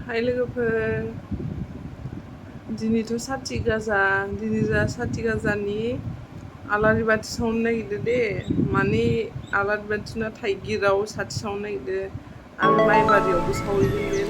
हाय लोगोफोर दिनैथ' साथि गाजा दिनै जा साथि गाजानि आलारि बाथि सावनो नागिरदो दे माने आलारि बाथिना थाइगिराव साथि सावनो नागिरदो आरो माइबारियावबो सावहैगोन बे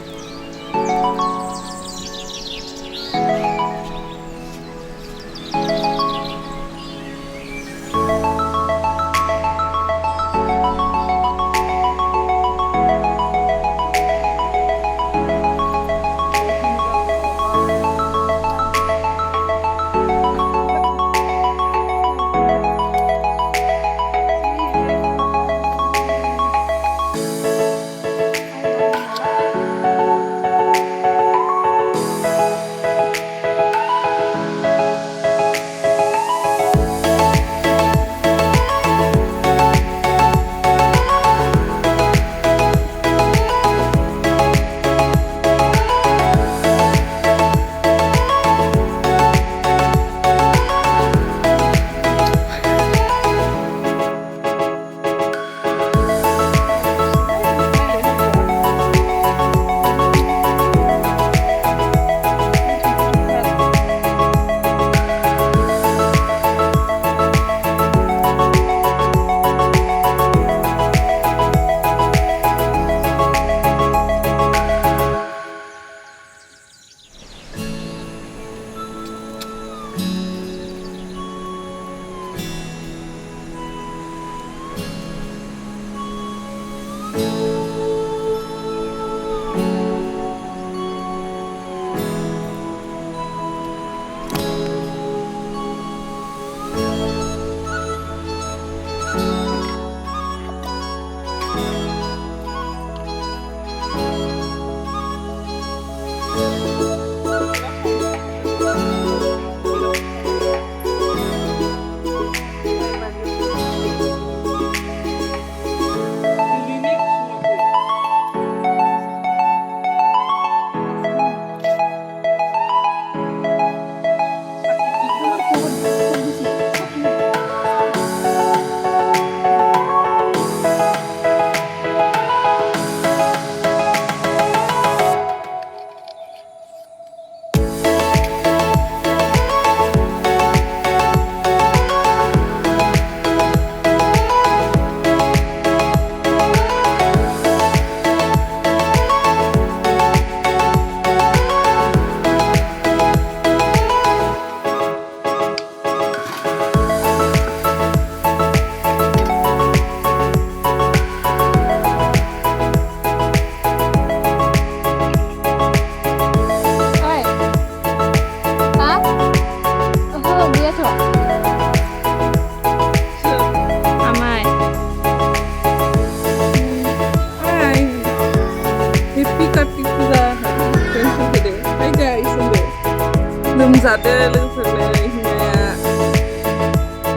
लोमजादो लोगोफोरनो हिमाया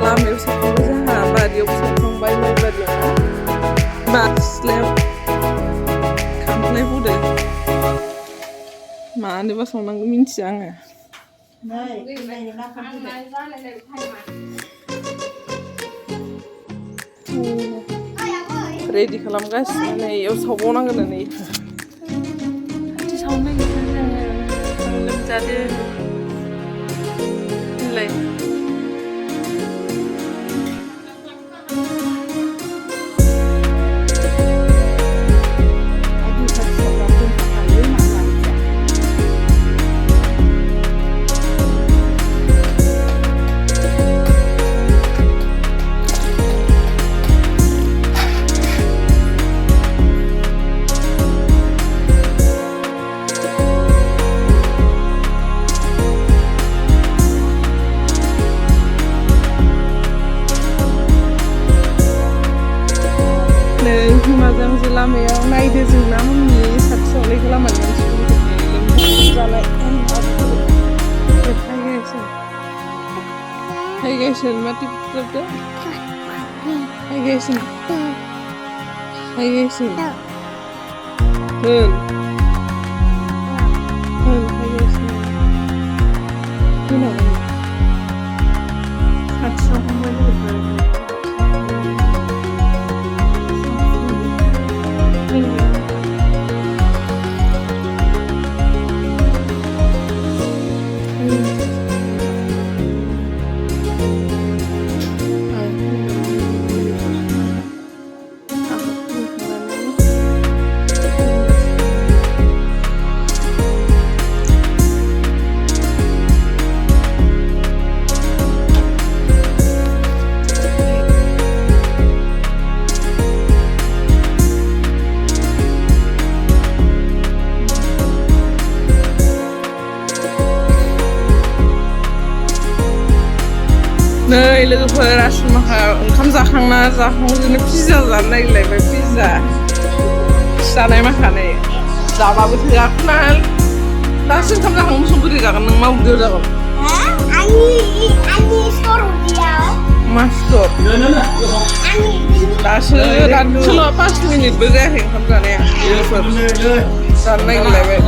लामायाव सावखांबाय जोंहा बारियावबो सावखांबाय माइबारियाव सिथ्लायाव खामफ्लाय बदो मानोबा सावनांगौ मिन्थिया आङो रेडि खालामगासिनो नै इयाव सावबावनांगोन नै खाथि सावनो नागिरदों जोङो लोमजादो Like हिमाजों लामायाव नायदो जोंना मम्मी साथि सावनायखौ लामानि मानसिफोरखौ जानाय हायगायसोन माथि पुत्रबो हायगायसोन हायगायसोन होन होन हायगायसोन होनांगौ साथि सावखांबाय लोगोफोर नै लोगोफोर आसुमाखा ओंखाम जाखांनानै पिज्जा जानो नागिरलायबाय पिज्जा जानाय माखानै जाबाबो थोआखैना दासो ओंखाम जाखांनानै बोरै जागोन नों मा उदैयाव जागोन मा स्टर दासोल' 5 मिनिटबो जायाखै ओंखाम जानाया लोगोफोर जानो नागिरलायबाय